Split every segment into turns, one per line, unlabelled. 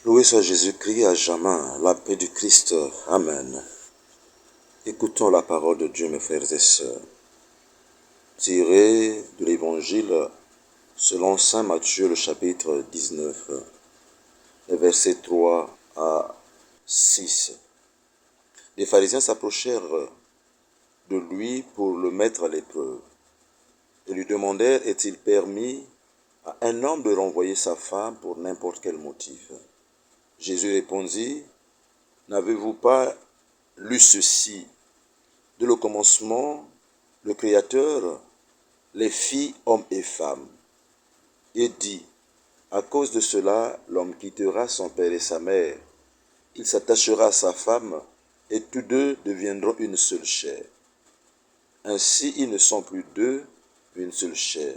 Loué soit Jésus-Christ à jamais, la paix du Christ. Amen. Écoutons la parole de Dieu, mes frères et sœurs. Tirée de l'Évangile selon saint Matthieu, le chapitre 19, les versets 3 à 6. Les pharisiens s'approchèrent de lui pour le mettre à l'épreuve et lui demandèrent: est-il permis à un homme de renvoyer sa femme pour n'importe quel motif? Jésus répondit: n'avez-vous pas lu ceci? Dès le commencement, le Créateur les fit hommes et femmes, et dit: à cause de cela, l'homme quittera son père et sa mère, il s'attachera à sa femme, et tous deux deviendront une seule chair. Ainsi, ils ne sont plus deux, mais une seule chair.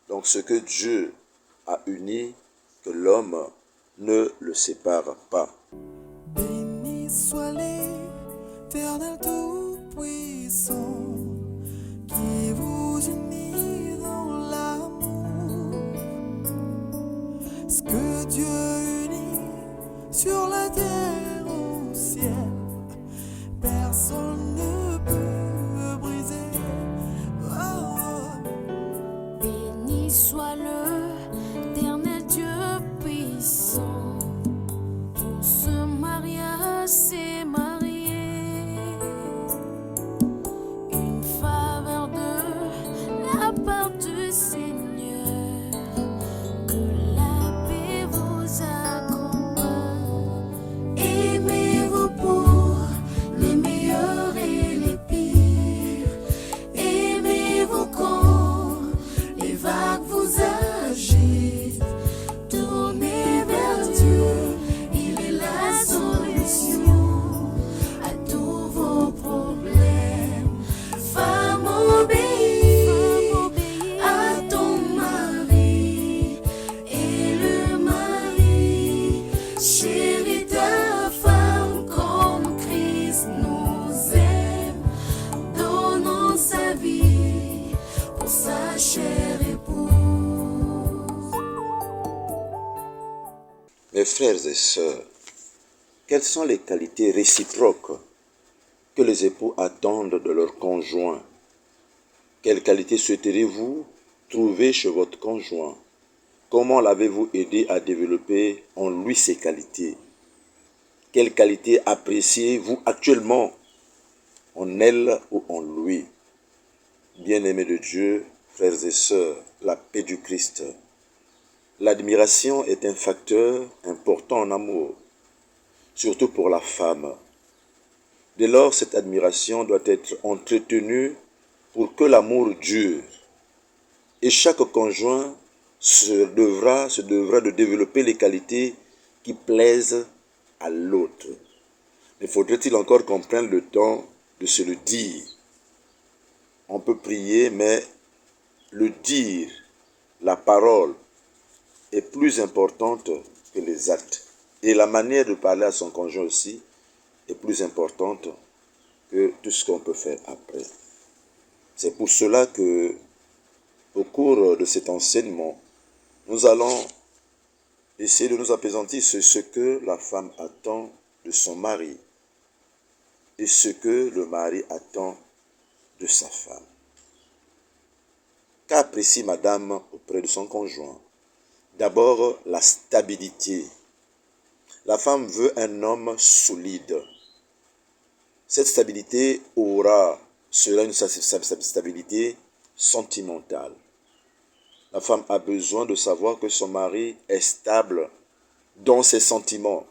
Donc ce que Dieu a uni, que l'homme ne le sépare pas.
Béni soit l'Éternel Tout-Puissant, qui vous unit dans l'amour. Ce que Dieu unit sur la terre au ciel, personne ne peut briser.
Béni soit l'Éternel Dieu puissant, pour ce mariage s'est marié, une faveur de la part du Seigneur, que la paix vous accompagne. Aimez-vous pour les meilleurs et les pires, aimez-vous quand les vagues vous agitent, tournez vers Dieu, il est la solution à tous vos problèmes. Femme, obéis à ton mari, et le mari chérit ta femme comme Christ nous aime, donnant sa vie pour sa chère épouse.
Mes frères et sœurs, quelles sont les qualités réciproques que les époux attendent de leur conjoint? Quelles qualités souhaiteriez-vous trouver chez votre conjoint? Comment l'avez-vous aidé à développer en lui ces qualités? Quelles qualités appréciez-vous actuellement en elle ou en lui? Bien-aimés de Dieu, frères et sœurs, la paix du Christ. L'admiration est un facteur important en amour, surtout pour la femme. Dès lors, cette admiration doit être entretenue pour que l'amour dure. Et chaque conjoint se devra de développer les qualités qui plaisent à l'autre. Mais faudrait-il encore qu'on prenne le temps de se le dire? On peut prier, mais le dire, la parole, est plus importante que les actes. Et la manière de parler à son conjoint aussi est plus importante que tout ce qu'on peut faire après. C'est pour cela que, au cours de cet enseignement, nous allons essayer de nous appesantir sur ce que la femme attend de son mari et ce que le mari attend de sa femme. Qu'apprécie madame auprès de son conjoint? D'abord, la stabilité. La femme veut un homme solide. Cette stabilité sera une stabilité sentimentale. La femme a besoin de savoir que son mari est stable dans ses sentiments.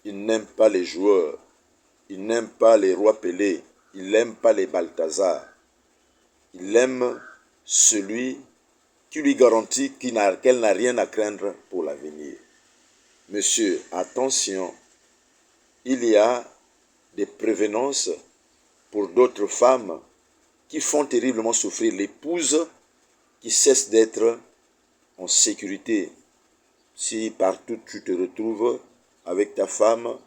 Il n'aime pas les joueurs, il n'aime pas les rois Pelé, il n'aime pas les Balthazar. Il aime celui qui lui garantit qu'elle n'a rien à craindre pour l'avenir. Monsieur, attention, il y a des prévenances pour d'autres femmes qui font terriblement souffrir l'épouse qui cesse d'être en sécurité. Si partout tu te retrouves avec ta femme,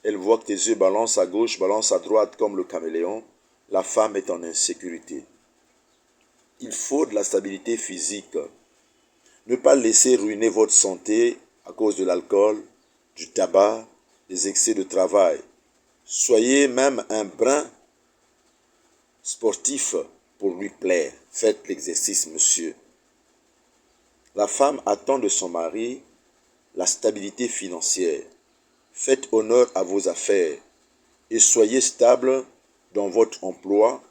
elle voit que tes yeux balancent à gauche, balancent à droite comme le caméléon, la femme est en insécurité. Il faut de la stabilité physique. Ne pas laisser ruiner votre santé à cause de l'alcool, du tabac, des excès de travail. Soyez même un brin sportif pour lui plaire. Faites l'exercice, monsieur. La femme attend de son mari la stabilité financière. Faites honneur à vos affaires et soyez stable dans votre emploi.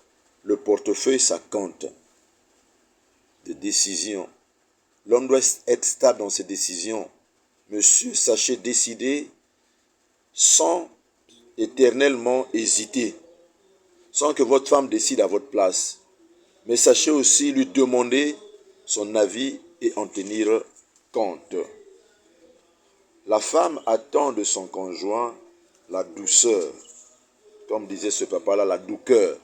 Le portefeuille, ça compte. De décision. L'homme doit être stable dans ses décisions. Monsieur, sachez décider sans éternellement hésiter, sans que votre femme décide à votre place. Mais sachez aussi lui demander son avis et en tenir compte. La femme attend de son conjoint la douceur. Comme disait ce papa-là, la douceur.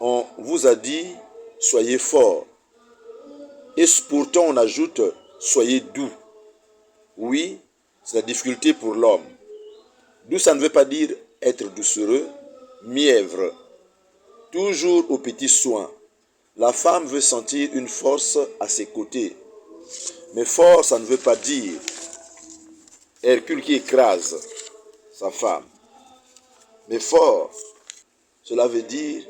On vous a dit, soyez fort. Et pourtant on ajoute, soyez doux. Oui, c'est la difficulté pour l'homme. Doux, ça ne veut pas dire être doucereux, mièvre. Toujours aux petits soins. La femme veut sentir une force à ses côtés. Mais fort, ça ne veut pas dire Hercule qui écrase sa femme. Mais fort, cela veut dire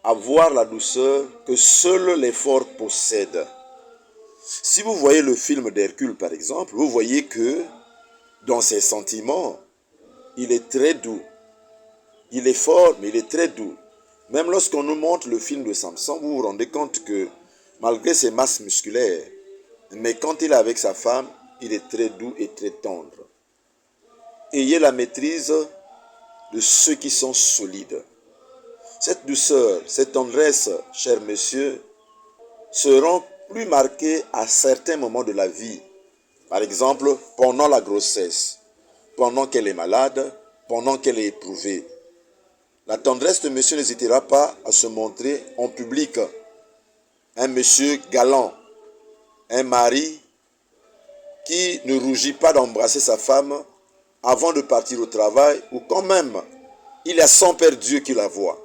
avoir la douceur que seul l'effort possède. Si vous voyez le film d'Hercule, par exemple, vous voyez que dans ses sentiments, il est très doux. Il est fort, mais il est très doux. Même lorsqu'on nous montre le film de Samson, vous vous rendez compte que malgré ses masses musculaires, mais quand il est avec sa femme, il est très doux et très tendre. Ayez la maîtrise de ceux qui sont solides. Cette douceur, cette tendresse, chers messieurs, seront plus marquées à certains moments de la vie. Par exemple, pendant la grossesse, pendant qu'elle est malade, pendant qu'elle est éprouvée. La tendresse de monsieur n'hésitera pas à se montrer en public. Un monsieur galant, un mari qui ne rougit pas d'embrasser sa femme avant de partir au travail ou quand même il y a son Père Dieu qui la voit.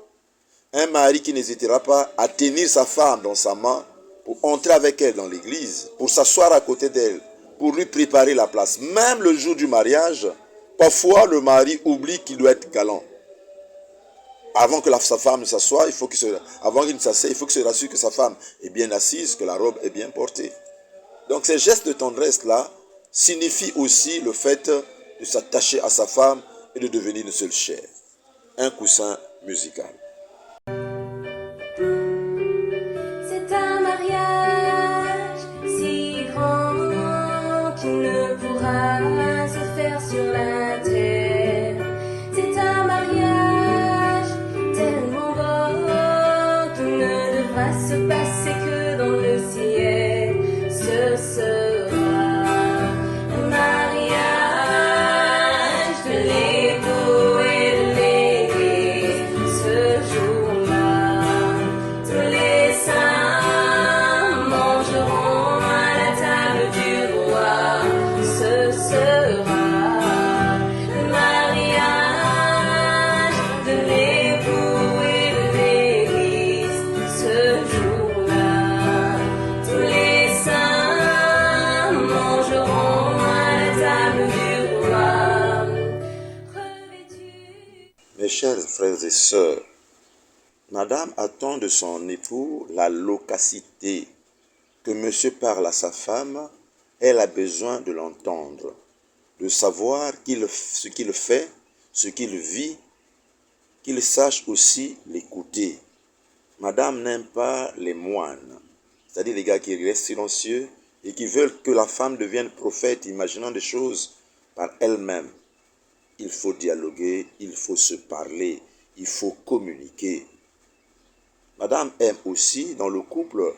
Un mari qui n'hésitera pas à tenir sa femme dans sa main pour entrer avec elle dans l'église, pour s'asseoir à côté d'elle, pour lui préparer la place. Même le jour du mariage, parfois le mari oublie qu'il doit être galant. Avant que sa femme ne s'assoie, avant qu'il ne s'assied, il faut qu'il se rassure que sa femme est bien assise, que la robe est bien portée. Donc ces gestes de tendresse-là signifient aussi le fait de s'attacher à sa femme et de devenir une seule chair. Un coussin musical.
C'est un mariage si grand qu'il ne pourra se faire sur la terre. C'est un mariage tellement beau qu'il ne devra se passer que dans le ciel. Ce sera un mariage de l'époux et de l'église. Ce jour-là, tous les saints mangeront à la table du roi. Ce sera le mariage de l'époux et de l'église. Ce jour-là, tous les saints mangeront à la table du roi. Revêtus.
Mes chers frères et sœurs, Madame attend de son époux la loquacité. Que monsieur parle à sa femme, elle a besoin de l'entendre, de savoir ce qu'il fait, ce qu'il vit, qu'il sache aussi l'écouter. Madame n'aime pas les moines, c'est-à-dire les gars qui restent silencieux et qui veulent que la femme devienne prophète, imaginant des choses par elle-même. Il faut dialoguer, il faut se parler, il faut communiquer. Madame aime aussi, dans le couple,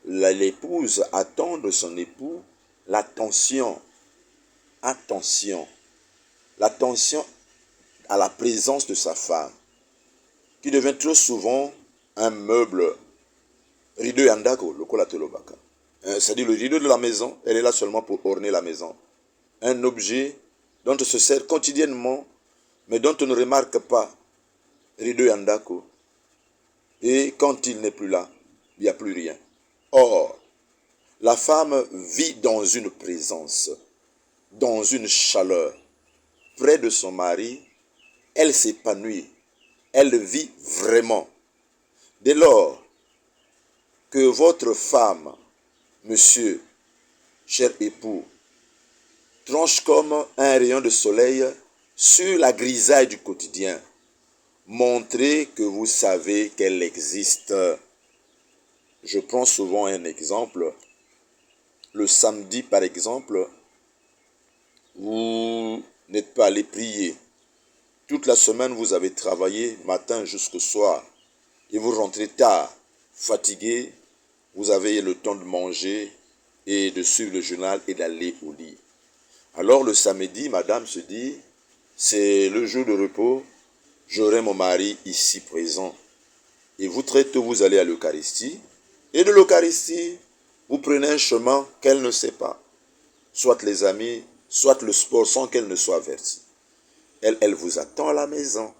l'épouse attend de son époux l'attention. Attention. L'attention à la présence de sa femme, qui devient trop souvent un meuble. Rideau yandako, lokola tolobaka. C'est-à-dire le rideau de la maison, elle est là seulement pour orner la maison. Un objet dont on se sert quotidiennement, mais dont on ne remarque pas. Rideau yandako. Et quand il n'est plus là, il n'y a plus rien. Or, la femme vit dans une présence. dans une chaleur près de son mari, elle s'épanouit, elle vit vraiment. Dès lors que votre femme, monsieur, cher époux, tranche comme un rayon de soleil sur la grisaille du quotidien, montrez que vous savez qu'elle existe. Je prends souvent un exemple. Le samedi, par exemple, vous n'êtes pas allé prier. Toute la semaine, vous avez travaillé matin jusqu'au soir et vous rentrez tard, fatigué. Vous avez le temps de manger et de suivre le journal et d'aller au lit. Alors le samedi, madame se dit, c'est le jour de repos, j'aurai mon mari ici présent. Et vous très tôt, vous allez à l'Eucharistie. Et de l'Eucharistie, vous prenez un chemin qu'elle ne sait pas. Soit les amis, soit le sport, sans qu'elle ne soit avertie. Elle vous attend à la maison.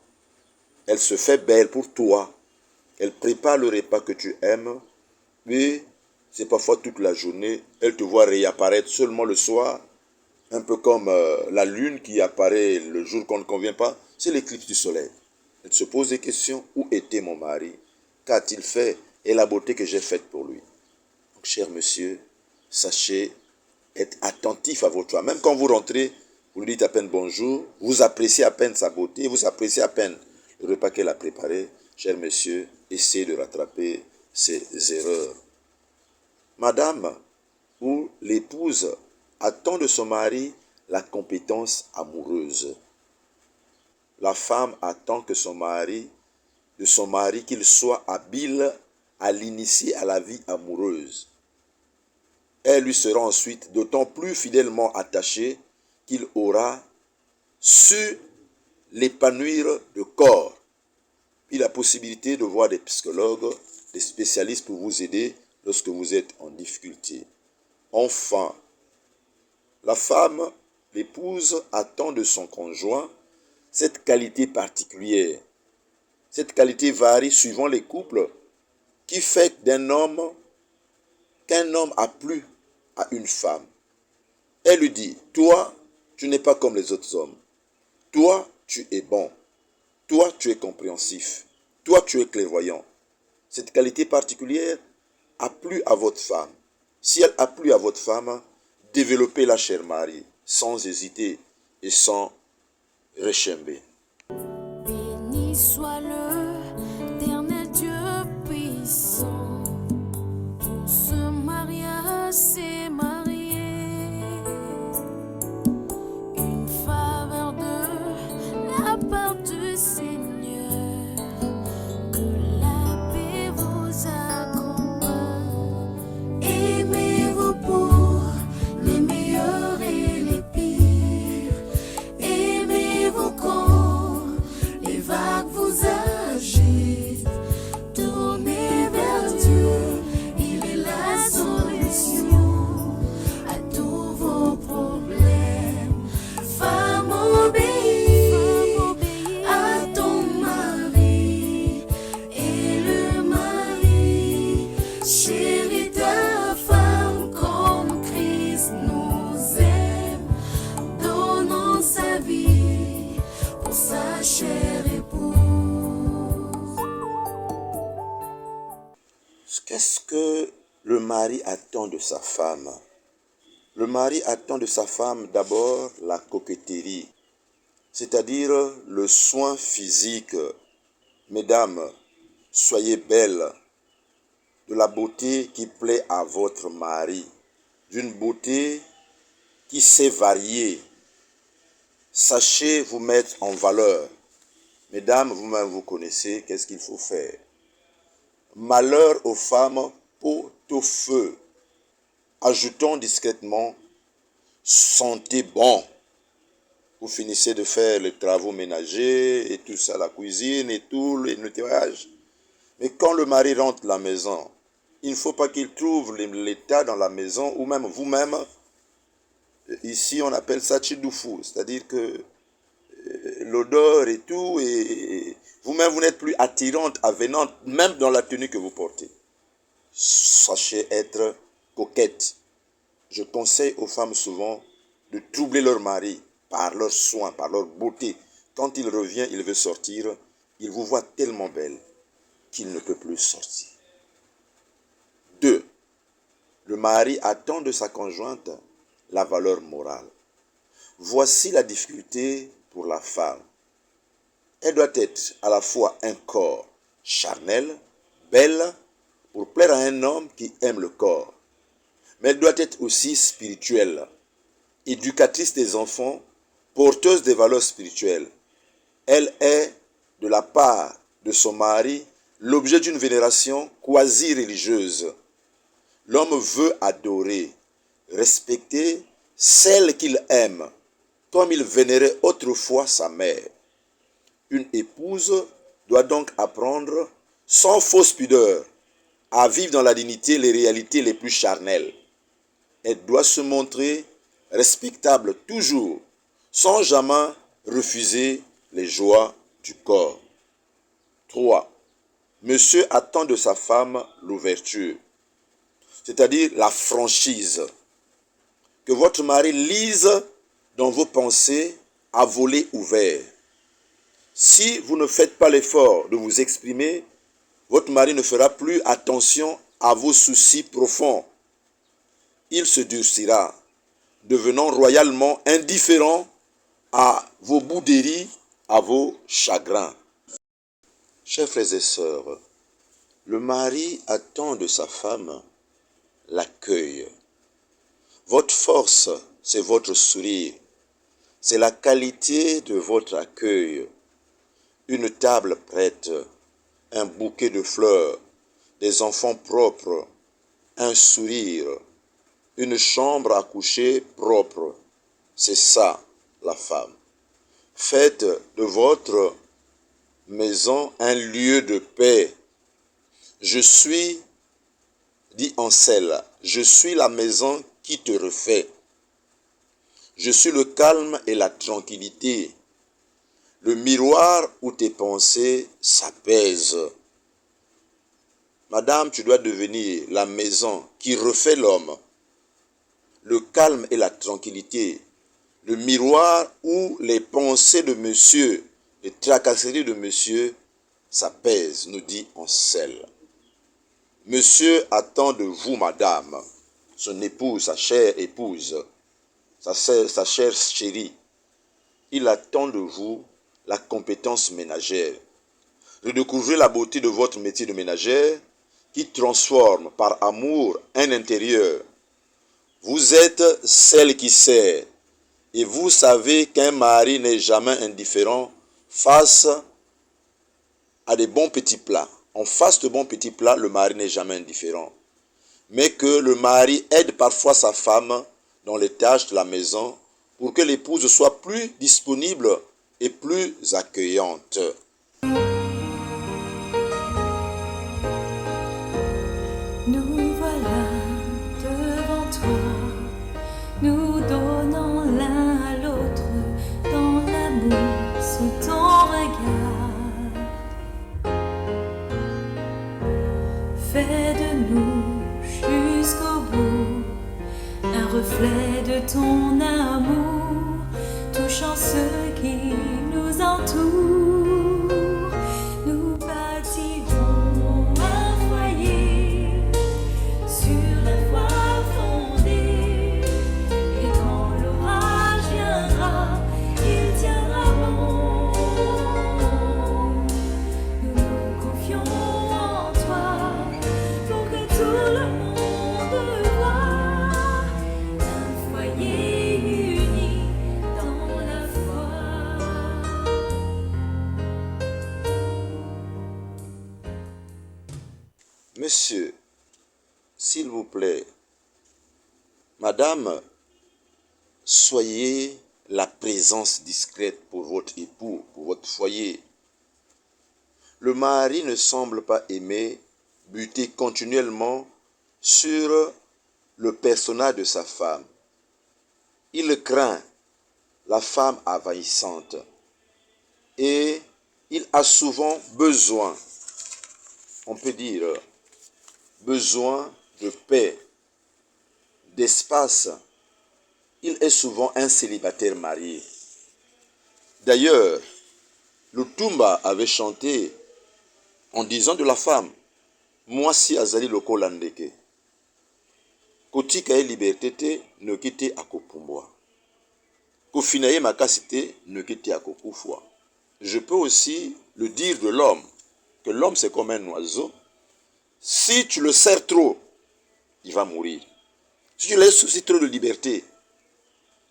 Elle se fait belle pour toi. Elle prépare le repas que tu aimes. Mais c'est parfois toute la journée. Elle te voit réapparaître seulement le soir. Un peu comme la lune qui apparaît le jour qu'on ne convient pas. C'est l'éclipse du soleil. Elle se pose des questions. Où était mon mari? Qu'a-t-il fait? Et la beauté que j'ai faite pour lui. Donc, cher monsieur, sachez être attentif à votre femme. Même quand vous rentrez, vous lui dites à peine bonjour, vous appréciez à peine sa beauté, vous appréciez à peine le repas qu'elle a préparé. Cher monsieur, essayez de rattraper ces erreurs. Madame ou l'épouse attend de son mari la compétence amoureuse. La femme attend de son mari qu'il soit habile à l'initier à la vie amoureuse. Elle lui sera ensuite d'autant plus fidèlement attachée qu'il aura su l'épanouir de corps. Puis la possibilité de voir des psychologues, des spécialistes pour vous aider lorsque vous êtes en difficulté. Enfin, la femme, l'épouse, attend de son conjoint cette qualité particulière. Cette qualité varie suivant les couples qui fait qu'un homme a plu à une femme. Elle lui dit, toi, tu n'es pas comme les autres hommes. Toi, tu es bon. Toi, tu es compréhensif. Toi, tu es clairvoyant. Cette qualité particulière a plu à votre femme. Si elle a plu à votre femme, développez-la, cher mari, sans hésiter et sans rechember.
Béni soit l'Éternel Dieu puissant. Pour ce mariage s'est marié. Une faveur de la part du Seigneur. Que la paix vous accompagne. Aimez-vous pour les meilleurs et les pires. Aimez-vous quand les vagues vous agitent. Tournez vers Dieu, il est la solution à tous vos problèmes. Femme, obéis à ton mari, et le mari chérit ta femme comme Christ nous aime, donnant sa vie pour sa chère épouse.
Qu'est-ce que le mari attend de sa femme? Le mari attend de sa femme d'abord la coquetterie, c'est-à-dire le soin physique. Mesdames, soyez belles, de la beauté qui plaît à votre mari, d'une beauté qui sait varier. Sachez vous mettre en valeur. Mesdames, vous-même vous connaissez, qu'est-ce qu'il faut faire? Malheur aux femmes pot au feu. Ajoutons discrètement, sentez bon. Vous finissez de faire les travaux ménagers et tout ça, la cuisine et tout, le nettoyage. Mais quand le mari rentre à la maison, il ne faut pas qu'il trouve l'état dans la maison ou même vous-même. Ici, on appelle ça chidoufou, c'est-à-dire que l'odeur et tout, et vous-même, vous n'êtes plus attirante, avenante, même dans la tenue que vous portez. Sachez être coquette. Je conseille aux femmes souvent de troubler leur mari par leurs soins, par leur beauté. Quand il revient, il veut sortir, il vous voit tellement belle qu'il ne peut plus sortir. 2. Le mari attend de sa conjointe la valeur morale. Voici la difficulté pour la femme. Elle doit être à la fois un corps charnel, belle, pour plaire à un homme qui aime le corps. Mais elle doit être aussi spirituelle, éducatrice des enfants, porteuse des valeurs spirituelles. Elle est, de la part de son mari, l'objet d'une vénération quasi-religieuse. L'homme veut adorer, respecter celle qu'il aime, comme il vénérait autrefois sa mère. Une épouse doit donc apprendre, sans fausse pudeur, à vivre dans la dignité les réalités les plus charnelles. Elle doit se montrer respectable toujours, sans jamais refuser les joies du corps. 3. Monsieur attend de sa femme l'ouverture, c'est-à-dire la franchise. Que votre mari lise dans vos pensées à volets ouverts. Si vous ne faites pas l'effort de vous exprimer, votre mari ne fera plus attention à vos soucis profonds. Il se durcira, devenant royalement indifférent à vos bouderies, à vos chagrins. Chers frères et sœurs, le mari attend de sa femme l'accueil. Votre force, c'est votre sourire. C'est la qualité de votre accueil. Une table prête, un bouquet de fleurs, des enfants propres, un sourire, une chambre à coucher propre. C'est ça, la femme. Faites de votre maison un lieu de paix. Je suis, dit Ansel, je suis la maison qui te refait. Je suis le calme et la tranquillité, le miroir où tes pensées s'apaisent. Madame, tu dois devenir la maison qui refait l'homme, le calme et la tranquillité, le miroir où les pensées de monsieur, les tracasseries de monsieur s'apaisent, nous dit Ansel. Monsieur attend de vous, madame, son épouse, sa chère épouse, sa chère chérie. Il attend de vous la compétence ménagère. Redécouvrez la beauté de votre métier de ménagère qui transforme par amour un intérieur. Vous êtes celle qui sert et vous savez qu'un mari n'est jamais indifférent face à des bons petits plats. En face de bons petits plats, le mari n'est jamais indifférent. Mais que le mari aide parfois sa femme dans les tâches de la maison pour que l'épouse soit plus disponible et plus accueillante.
Nous voilà devant toi, nous donnons l'un à l'autre dans l'amour sous ton regard. Fais de nous jusqu'au bout un reflet de ton amour, touchant ceux qui nous entourent. Nous bâtirons un foyer sur la foi fondée, et quand l'orage viendra, il tiendra bon. Nous nous confions en toi pour que tout le monde voit un foyer uni dans la foi.
Monsieur, s'il vous plaît, madame, soyez la présence discrète pour votre époux, pour votre foyer. Le mari ne semble pas aimer buter continuellement sur le personnage de sa femme. Il craint la femme envahissante et il a souvent besoin, on peut dire, besoin de paix, d'espace il est souvent un célibataire marié. D'ailleurs, le Tumba avait chanté en disant de la femme, moi si azali lokola ndeke, kotika ye liberté te, noki te akopumbwa. Kofina ye makasi te, noki te akokufwa. Je peux aussi le dire de l'homme, que l'homme c'est comme un oiseau. Si tu le serres trop, il va mourir. Si tu laisses aussi trop de liberté,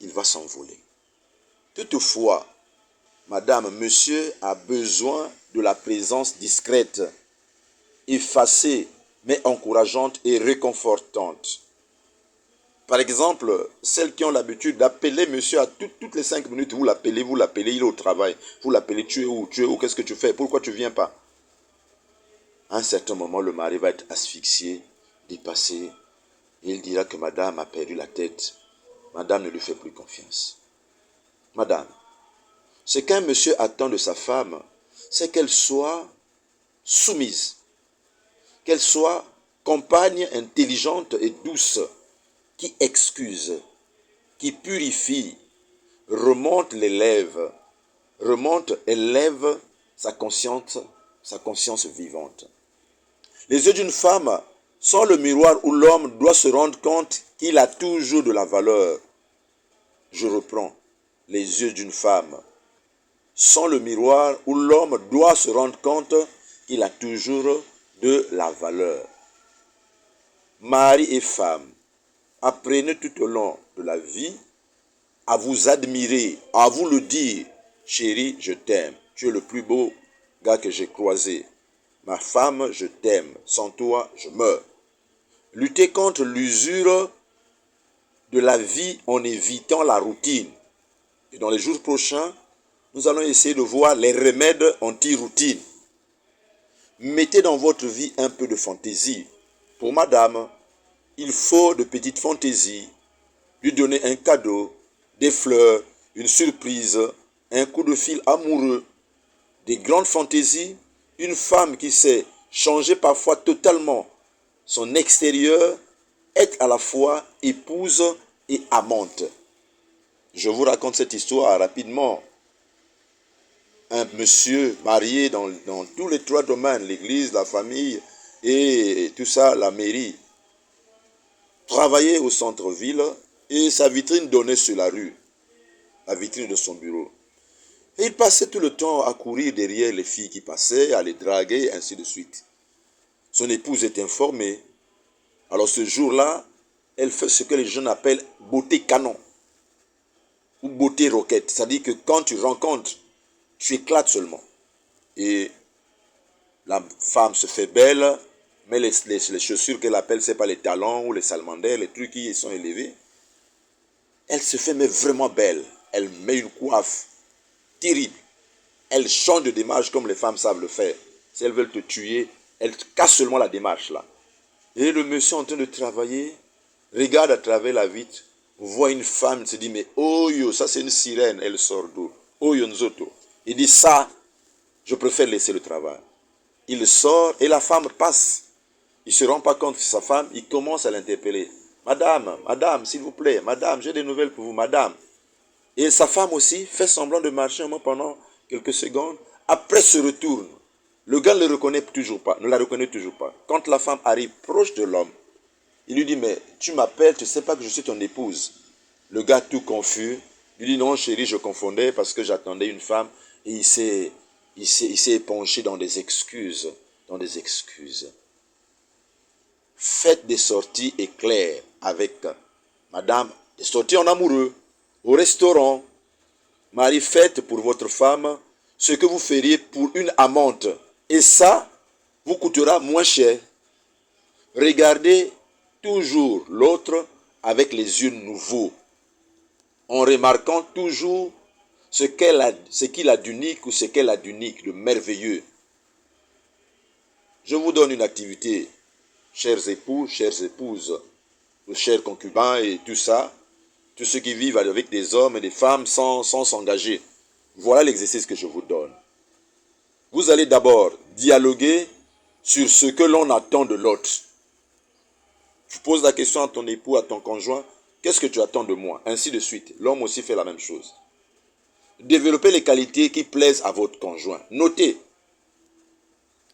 il va s'envoler. Toutefois, madame, monsieur a besoin de la présence discrète, effacée, mais encourageante et réconfortante. Par exemple, celles qui ont l'habitude d'appeler monsieur à toutes les 5 minutes, vous l'appelez, il est au travail, vous l'appelez, tu es où, qu'est-ce que tu fais, pourquoi tu ne viens pas? À un certain moment, le mari va être asphyxié, dépassé, et il dira que madame a perdu la tête. Madame ne lui fait plus confiance. Madame, ce qu'un monsieur attend de sa femme, c'est qu'elle soit soumise, qu'elle soit compagne intelligente et douce, qui excuse, qui purifie, élève sa conscience vivante. Les yeux d'une femme sont le miroir où l'homme doit se rendre compte qu'il a toujours de la valeur. Je reprends. Les yeux d'une femme sont le miroir où l'homme doit se rendre compte qu'il a toujours de la valeur. Mari et femme, apprenez tout au long de la vie à vous admirer, à vous le dire. Chérie, je t'aime. Tu es le plus beau gars que j'ai croisé. Ma femme, je t'aime. Sans toi, je meurs. Lutter contre l'usure de la vie en évitant la routine. Et dans les jours prochains, nous allons essayer de voir les remèdes anti-routine. Mettez dans votre vie un peu de fantaisie. Pour madame, il faut de petites fantaisies. Lui donner un cadeau, des fleurs, une surprise, un coup de fil amoureux. Des grandes fantaisies, une femme qui sait changer parfois totalement son extérieur, est à la fois épouse et amante. Je vous raconte cette histoire rapidement. Un monsieur marié dans tous les 3 domaines, l'église, la famille et tout ça, la mairie, travaillait au centre-ville et sa vitrine donnait sur la rue, la vitrine de son bureau. Et il passait tout le temps à courir derrière les filles qui passaient, à les draguer, et ainsi de suite. Son épouse est informée. Alors ce jour-là, elle fait ce que les jeunes appellent beauté canon ou beauté roquette. C'est-à-dire que quand tu rencontres, tu éclates seulement. Et la femme se fait belle, mais les chaussures qu'elle appelle, ce n'est pas les talons ou les salmandères, les trucs qui sont élevés. Elle se fait mais vraiment belle. Elle met une coiffe terrible. Elle change de démarche comme les femmes savent le faire. Si elles veulent te tuer, elles cassent seulement la démarche là. Et le monsieur en train de travailler, regarde à travers la vitre, voit une femme, il se dit, mais oh yo, ça c'est une sirène, elle sort d'où? Oh yo nzoto. Il dit, ça, je préfère laisser le travail. Il sort et la femme passe. Il ne se rend pas compte que c'est sa femme, il commence à l'interpeller. Madame, s'il vous plaît, madame, j'ai des nouvelles pour vous, madame. Et sa femme aussi fait semblant de marcher un moment pendant quelques secondes. Après se retourne. Le gars ne la reconnaît toujours pas. Quand la femme arrive proche de l'homme, il lui dit, mais tu m'appelles, tu ne sais pas que je suis ton épouse. Le gars tout confus, lui dit, non chérie, je confondais parce que j'attendais une femme. Et il s'est épanché dans des excuses. Faites des sorties éclairs avec madame, des sorties en amoureux, au restaurant. Marie, faites pour votre femme ce que vous feriez pour une amante. Et ça vous coûtera moins cher. Regardez toujours l'autre avec les yeux nouveaux, en remarquant toujours ce qu'il a d'unique ou ce qu'elle a d'unique, de merveilleux. Je vous donne une activité, chers époux, chères épouses, chers concubins et tout ça, tous ceux qui vivent avec des hommes et des femmes sans s'engager. Voilà l'exercice que je vous donne. Vous allez d'abord dialoguer sur ce que l'on attend de l'autre. Tu poses la question à ton époux, à ton conjoint, Qu'est-ce que tu attends de moi? Ainsi de suite. L'homme aussi fait la même chose. Développez les qualités qui plaisent à votre conjoint. Notez.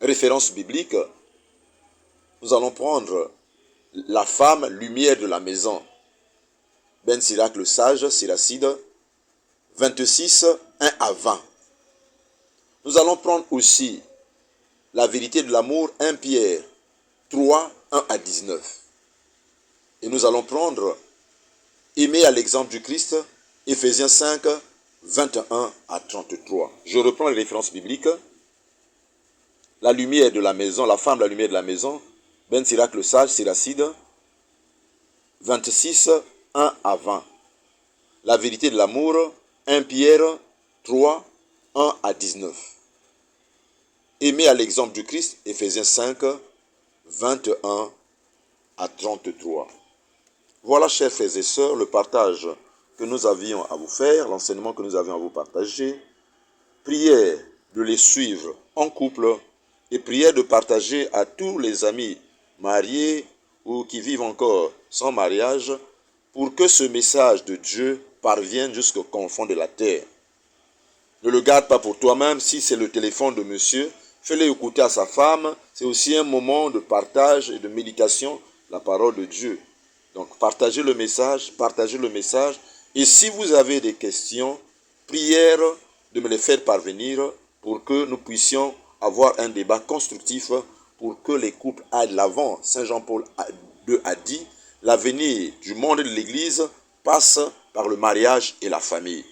Référence biblique. Nous allons prendre la femme, lumière de la maison. Ben Sirac le sage, Siracide, 26, 1 à 20. Nous allons prendre aussi la vérité de l'amour, 1 Pierre 3, 1 à 19. Et nous allons prendre aimer à l'exemple du Christ, Éphésiens 5, 21 à 33. Je reprends les références bibliques. La lumière de la maison, la femme, la lumière de la maison, Ben Sirac le sage, Siracide, 26, 1 à 20. La vérité de l'amour, 1 Pierre 3, 1 à 19. Aimer à l'exemple du Christ, Éphésiens 5, 21 à 33. Voilà, chers frères et sœurs, le partage que nous avions à vous faire, l'enseignement que nous avions à vous partager. Prière de les suivre en couple et prière de partager à tous les amis mariés ou qui vivent encore sans mariage pour que ce message de Dieu parvienne jusqu'au confins de la terre. Ne le garde pas pour toi-même. Si c'est le téléphone de monsieur, fais-le écouter à sa femme. C'est aussi un moment de partage et de méditation, la parole de Dieu. Donc partagez le message. Et si vous avez des questions, prière de me les faire parvenir pour que nous puissions avoir un débat constructif pour que les couples aillent de l'avant. Saint Jean-Paul II a dit, l'avenir du monde de l'Église passe par le mariage et la famille.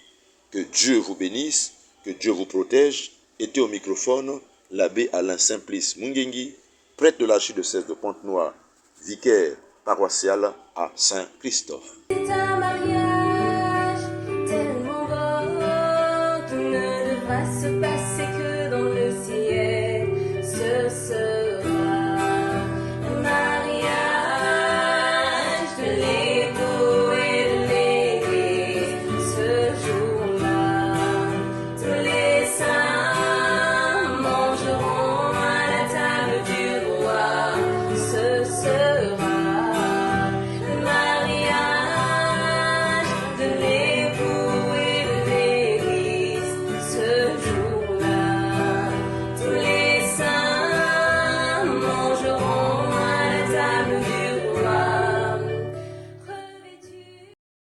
Que Dieu vous bénisse, que Dieu vous protège. Était au microphone l'abbé Alain Simplice Mungengi, prêtre de l'archidiocèse de Pointe-Noire, vicaire paroissial à Saint-Christophe.